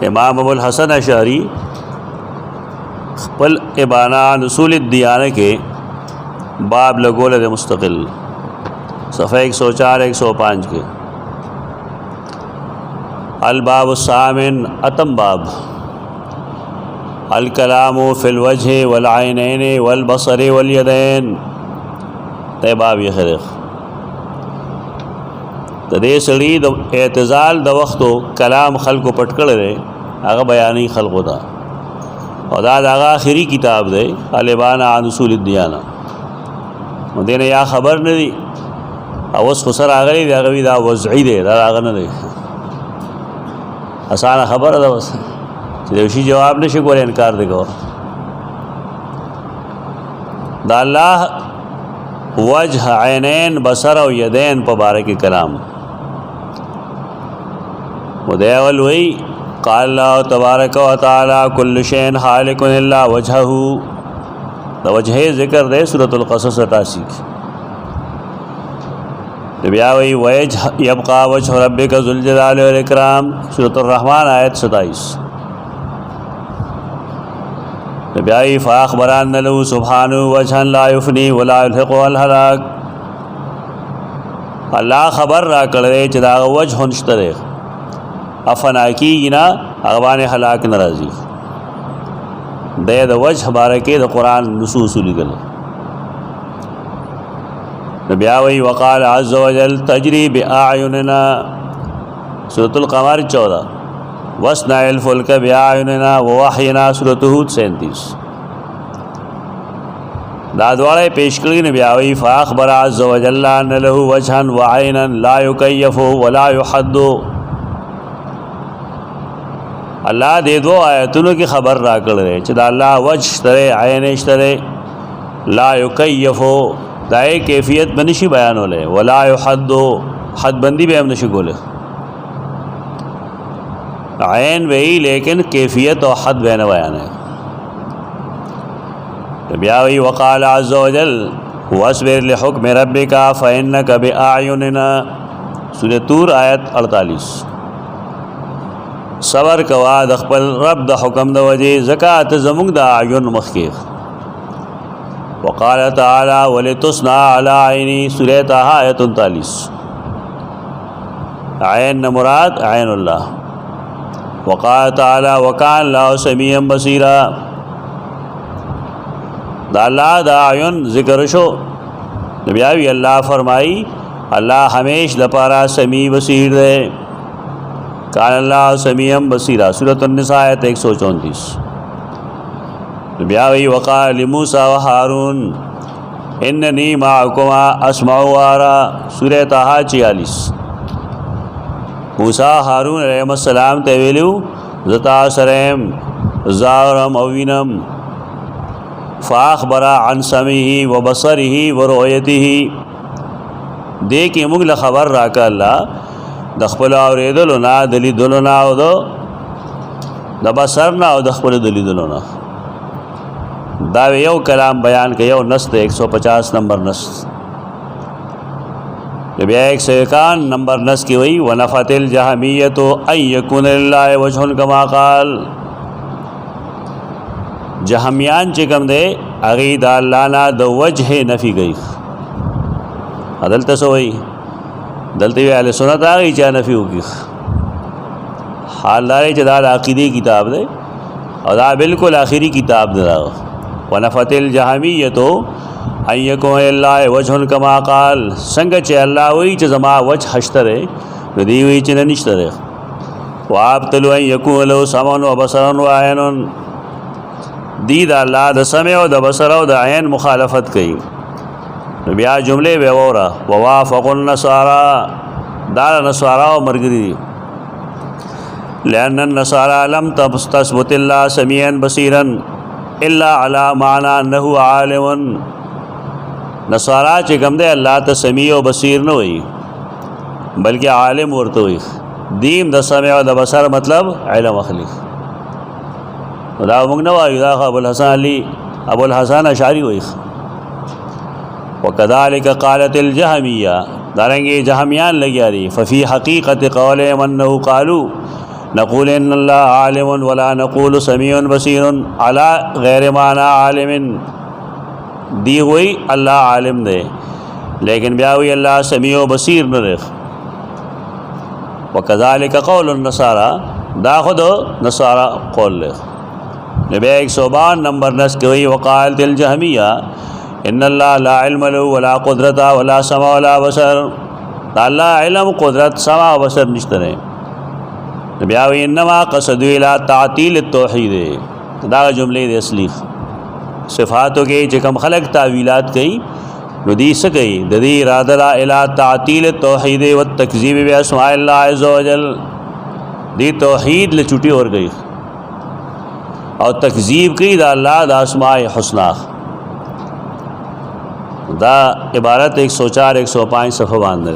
इमाम अबुल हसन अशअरी खपल इबाना अन उसूल दियाना के बाब लगोल दे मुस्तकिल सफ़ा 104 105 के अल बाब सामिन अतम बाब अल कलामु फिल वजह वल आइनैन वल बसर वल यदैन ते बाब ये खरेख तदे सड़ी एतज़ाल द वक्तो कलाम खल्को पटकड़ रहे आगा बयानी खल्को था और दागा आखिरी किताब दे अलिबाना अन उसूल दियाना देने या खबर न दी अवस खुसर आगरी दागवी दा वज़ई दे दा आगा न दे आसान खबर है बस उसी जवाब नशे को इनकार देखो दा अल्लाह वजह ऐनैन बसर और यदैन पबारक कलाम मुदयावल वही क़ाला तबारक व तआला कुल्लु शैइन खालिकुन इल्ला वजहहू द वजह ज़िक्र दे सूरतुल क़सस 88 बिया वही वजह यबक़ा वजह रब्बिका ज़ुल जलाली वल इकराम सूरतुर रहमान आयत 27 बिया वही फ़अख़बरन लहू सुब्हानहू वजहन ला युफ़नी व ला युल्हिक़ु अल हलाक अल्लाह खबर रा करे चदा वजह नश्तरे अफना की ना अगवान हलाक नाराज़ी दे द वजह बारके द कुरान नसूस लिखल बिया वही वक़ाल अज़्ज़ व जल तजरी बिअयुनिना सूरतुल क़मर 14 वस्नइल फुल्क बिअयुनिना व वहयिना सूरत हूद 37 दादवाड़े पेशकड़ी ने बिया वही फ़अख़बर अज़्ज़ व जल अन्न लहू वजहन व ऐनन ला युकय्यफ़ु व ला युहद्दु अल्लाह दे दो आयतुनों की खबर रा कर रहे चदा अल्लाह वजह तरे आयनिश तरे ला युकय्यफ़ो दाए कैफियत बनशी बयान होले वला युहद्दो हदबंदी भी हम नशी गोले आयन वही लेकिन कैफियत और हद बयान बयान है बिया वही वक़ाल अज़्ज़ व जल वस्बिर लिहुक्म रब्बिका फ़इन्नका बिअयुनिना सूरह तूर आयत 48 सबर कवा दखपल रब द हुक्म द वजे ज़कात ज़मुंग द आयुन मखीख वक़ाल तआला वलितुस्ना अला ऐनी सूरह ताहा आयत 39 आयन न मुराद आयनुल्लाह वक़ाल तआला वकान अल्लाहु समीअन बसीरा द अल्लाह द आयुन ज़िक्र शो नबियावी अल्लाह फरमाई अल्लाह हमेश दपारा समी बसीर दे कान अल्लाह समीअन बसीरा सूरत अन्निसा आयत 134 बिया वही वक़ाल लिमूसा व हारून इन्ननी माअकुमा अस्माउ व अरा सूरह ताहा 46 मूसा हारून अलैहिस्सलाम तेवेलू ज़ता सरेम ज़ारम अवीनम फ़अख़बरा अन समीही व बसरिही व रुयतिही दे के मुगल खबर राका अल्लाह दखपल औरेदलना दलीदलना दो दबसरना और दखपल दलीदलना दावे यो कलाम बयान के यो नस्त 150 नंबर नस जब 151 नंबर नस की वही वनफ़तिल जहमियत अयकुन लिल्लाहि वजहुन कमा क़ाल जहमियान चिकम दे अगीद अल्लाना द वजह नफ़ी गई अदल तसोई दलते हुए अहले सुन्नत आ गई चाहे नफ़ी होगी हालदार चदाल आखिरी किताब दे और दा बिल्कुल आखिरी किताब दे वनफ़तिल जहमियत अयकुन लिल्लाहि वजहुन कमा क़ाल संग चे अल्लाह हुई च जमा वजह हश्तरे नदी हुई च ननिश्तरे व आप तलु अयकुन लहू समन व बसरन व ऐनुन दीद अल्लाह द समय व द बसर व द ऐन मुखालफत कई बिया जुमले बेवरा ववाफ़क़ुन नसारा दाल नसारा व मरगरी लअन्न नसारा लम तस्बुतिल्ला समीअन बसीरन इल्ला अला माना अन्नहु आलिमुन नसारा चिकम दे अल्लाह त समी व बसीर न हुई बल्कि आलिम वर्त हुई दीम द समय व द बसर मतलब इल्म अखली मुगनवा अबुल हसन अशारी हुई वकदालिक क़ालतिल जहमिया दारेंगे जहमियान लग रही फ़फ़ी हकीकत क़ौलिहिम अन्नहु क़ालू नक़ूल इन्नल्लाह आलिमुन वला नक़ूल समीउन बसीरुन अला गैर माना आलिमिन दी हुई अल्लाह आलिम दे लेकिन ब्या हुई अल्लाह समीउ बसीर न रेख व कज़ालिक क़ौलुन नसारा दा खुद नसारा कौल लेख नबी 152 नंबर नस के हुई वक़ालतिल जहमिया इन्नल्लाह ला इल्म लहु वला क़ुदरता वला समा वला बसर अल्लाह इल्म क़ुदरत समा बसर निश्तने ब्या हुई इन्नमा क़सदु इला तातील तौहीद दा जुमले दे असली सिफ़ातों के जकम खलक तावीलात कई नदी से गई ददी इरादा इला तातील तौहीद व तकज़ीब ब अस्माइल्लाह अज़्ज़ व जल दी तौहीद ले छुटी और गई और तकज़ीब की दा अल्लाह दा अस्माए हुस्ना दा इबारत 104 105 सफ़ा बांध